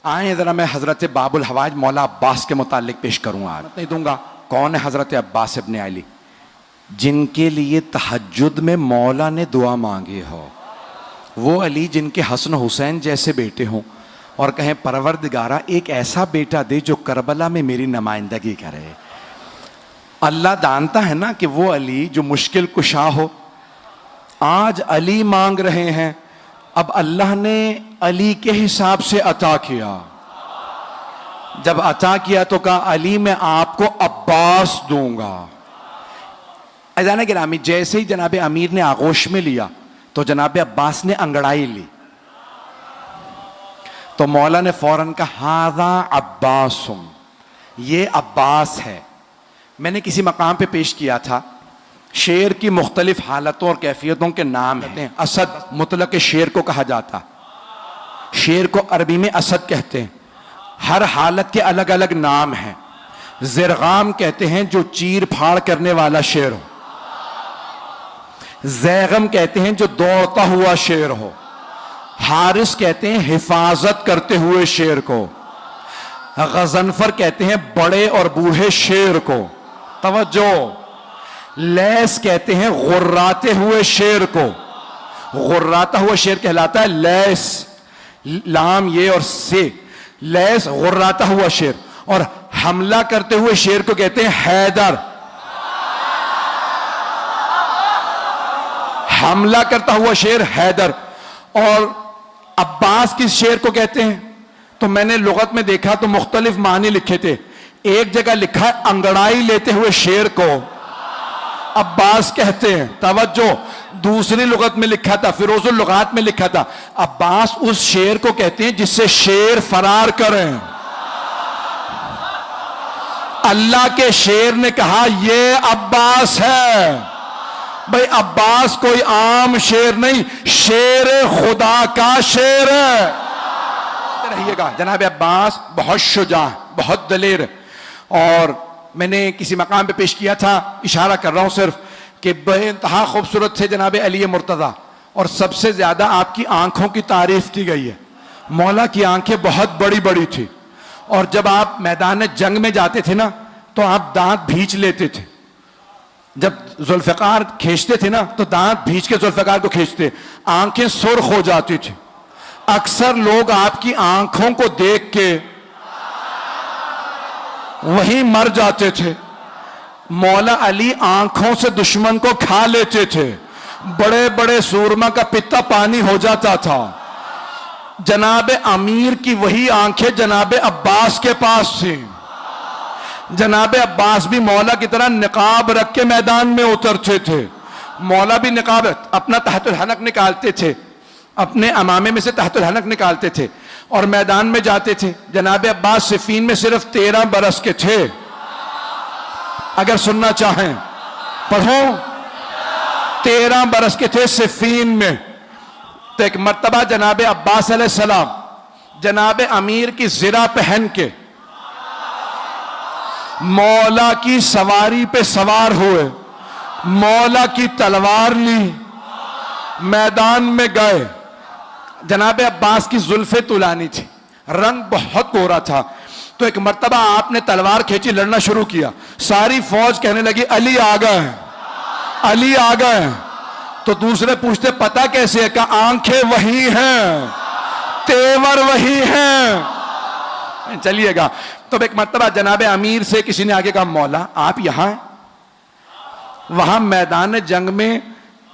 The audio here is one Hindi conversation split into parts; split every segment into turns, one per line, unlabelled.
आए ज़रा मैं हज़रत बाबुल हवाज मौला अब्बास के मुतालिक पेश करूँ आज। नहीं दूंगा। कौन है हज़रत अब्बास इब्न अली? जिनके लिए तहज्जुद में मौला ने दुआ मांगी हो, वो अली जिनके हसन हुसैन जैसे बेटे हों और कहें परवरदिगारा एक ऐसा बेटा दे जो करबला में मेरी नुमाइंदगी करे। अल्लाह जानता है ना कि वो अली जो मुश्किल कुशा हो। आज अली मांग रहे हैं, अब अल्लाह ने अली के हिसाब से अता किया। जब अता किया तो कहा अली मैं आपको अब्बास दूंगा। अजाना गिरामी, जैसे ही जनाब अमीर ने आगोश में लिया तो जनाब अब्बास ने अंगड़ाई ली, तो मौला ने फौरन कहा हादा अब्बासुम, ये अब्बास है। मैंने किसी मकाम पे पेश किया था, शेर की मुख्तलिफ हालतों और कैफियतों के नाम हैं। असद मुतलक शेर को कहा जाता, शेर को अरबी में असद कहते हैं। हर हालत के अलग अलग नाम हैं। ज़िरगाम कहते हैं जो चीर फाड़ करने वाला शेर हो। ज़ैगम कहते हैं जो दौड़ता हुआ शेर हो। हारिस कहते हैं हिफाजत करते हुए शेर को। गज़नफर कहते हैं बड़े और बूढ़े शेर को। तवज्जो। लैस कहते हैं गुर्राते हुए शेर को। गुर्राता हुआ शेर कहलाता है लैस, लाम ये और से, लैस गुर्राता हुआ शेर। और हमला करते हुए शेर को कहते हैं हैदर। हमला करता हुआ शेर हैदर। और अब्बास किस शेर को कहते हैं? तो मैंने लुगत में देखा तो मुख्तलिफ मानी लिखे थे। एक जगह लिखा है अंगड़ाई लेते हुए शेर को अब्बास कहते हैं। तवज्जो। दूसरी लुगत में लिखा था, फिरोजुल लुगात में लिखा था, अब्बास उस शेर को कहते हैं जिससे शेर फरार करें। अल्लाह के शेर ने कहा ये अब्बास है। भाई अब्बास कोई आम शेर नहीं, शेर खुदा का शेर है। रहिएगा। जनाब अब्बास बहुत शुजा, बहुत दलेर। और मैंने किसी मकाम पे पेश किया था, इशारा कर रहा हूं सिर्फ, कि बेइंतहा खूबसूरत थे जनाब अली मुर्तज़ा। और सबसे ज्यादा आपकी आंखों की तारीफ की गई है। मौला की आंखें बहुत बड़ी बड़ी थी। और जब आप मैदान जंग में जाते थे ना तो आप दांत भींच लेते थे। जब जुल्फ़िकार खींचते थे ना तो दांत भींच के जुल्फ़िकार को खींचते, आंखें सुर्ख हो जाती थी। अक्सर लोग आपकी आंखों को देख के वहीं मर जाते थे। मौला अली आंखों से दुश्मन को खा लेते थे। बड़े बड़े सूरमा का पित्ता पानी हो जाता था। जनाब अमीर की वही आंखें जनाब अब्बास के पास थी। जनाब अब्बास भी मौला की तरह निकाब रख के मैदान में उतरते थे। मौला भी निकाब अपना तहतुल हनक निकालते थे, अपने अमामे में से तहतुल हनक निकालते थे और मैदान में जाते थे। जनाब अब्बास सिफीन में सिर्फ 13 बरस के थे। अगर सुनना चाहें पढ़ो, 13 बरस के थे सिफीन में। तो एक मर्तबा जनाब अब्बास अलैहिस्सलाम जनाब अमीर की ज़िरा पहन के मौला की सवारी पे सवार हुए, मौला की तलवार ली, मैदान में गए। जनाब अब्बास की जुल्फे तुलानी थी, रंग बहुत गोरा था। तो एक मर्तबा आपने तलवार खींची, लड़ना शुरू किया। सारी फौज कहने लगी अली आ गए, अली आ गए। तो दूसरे पूछते पता कैसे है? कि आंखें वही हैं, तेवर वही हैं। चलिएगा। तो एक मर्तबा जनाब अमीर से किसी ने आगे कहा मौला आप यहां हैं? वहां मैदान जंग में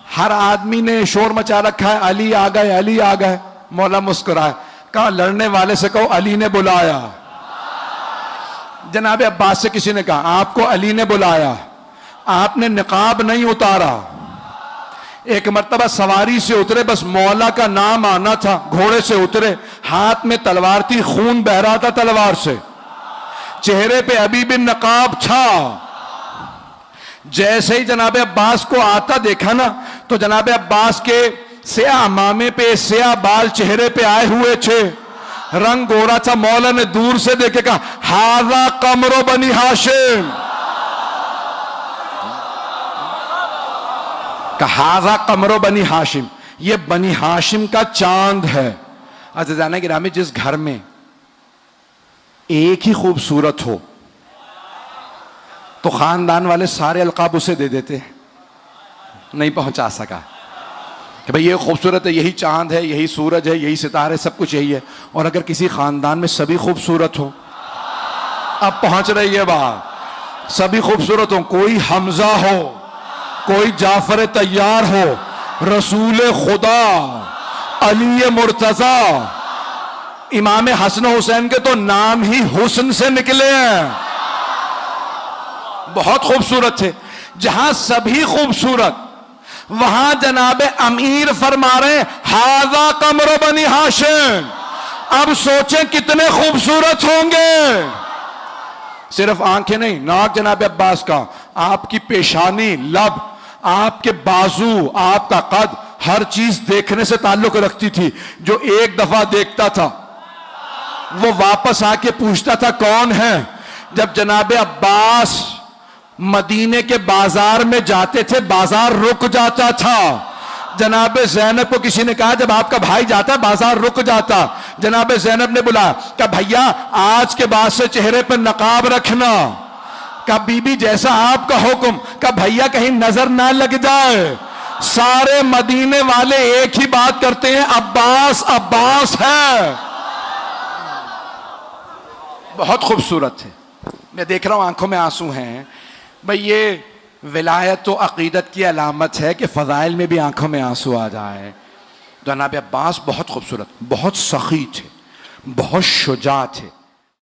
हर आदमी ने शोर मचा रखा है, अली आ गए, अली आ गए। मौला मुस्कुराए, कहा लड़ने वाले से कहो अली ने बुलाया। जनाब अब्बास से किसी ने कहा आपको अली ने बुलाया, आपने निकाब नहीं उतारा। एक मर्तबा सवारी से उतरे, बस मौला का नाम आना था, घोड़े से उतरे, हाथ में तलवार थी, खून बह रहा था तलवार से, चेहरे पे अभी भी नकाब था। जैसे ही जनाब अब्बास को आता देखा ना तो जनाब अब्बास के स्याह अमामे पे स्याह बाल चेहरे पे आए हुए थे, रंग गोरा था। मौला ने दूर से देखे कहा हाजा कमरो बनी हाशिम, हाजा कमरो बनी हाशिम, ये बनी हाशिम का चांद है। अज़ीज़ाना गिरामी, जिस घर में एक ही खूबसूरत हो तो खानदान वाले सारे अलकाब उसे दे देते, नहीं पहुंचा सका कि भाई ये खूबसूरत है, यही चांद है, यही सूरज है, यही सितारे, सब कुछ यही है। और अगर किसी खानदान में सभी खूबसूरत हो, अब पहुंच रही है बात, सभी खूबसूरत हो, कोई हमजा हो, कोई जाफर तैयार हो, रसूल खुदा, अली मुर्तजा, इमाम हसन हुसैन के तो नाम ही हुस्न से निकले हैं, बहुत खूबसूरत थे। जहां सभी खूबसूरत, वहां जनाबे अमीर फरमा रहे हाजा कमर बनी हाशिम। अब सोचें कितने खूबसूरत होंगे। सिर्फ आंखें नहीं, नाक जनाबे अब्बास का, आपकी पेशानी, लब, आपके बाजू, आपका कद, हर चीज देखने से ताल्लुक रखती थी। जो एक दफा देखता था वो वापस आके पूछता था कौन है। जब जनाबे अब्बास मदीने के बाजार में जाते थे, बाजार रुक जाता था। जनाबे ज़ैनब को किसी ने कहा जब आपका भाई जाता बाजार रुक जाता। जनाबे ज़ैनब ने बोला कि भैया आज के बाद से चेहरे पर नकाब रखना। का बीबी जैसा आपका हुक्म, का भैया कहीं नजर ना लग जाए। सारे मदीने वाले एक ही बात करते हैं, अब्बास अब्बास है। बहुत खूबसूरत थे। मैं देख रहा हूं आंखों में आंसू हैं। भाई ये विलायत तो अकीदत की अलामत है कि फ़ज़ाइल में भी आंखों में आंसू आ जाए। जनाब अब्बास बहुत खूबसूरत, बहुत सखी थे, बहुत शुजा थे,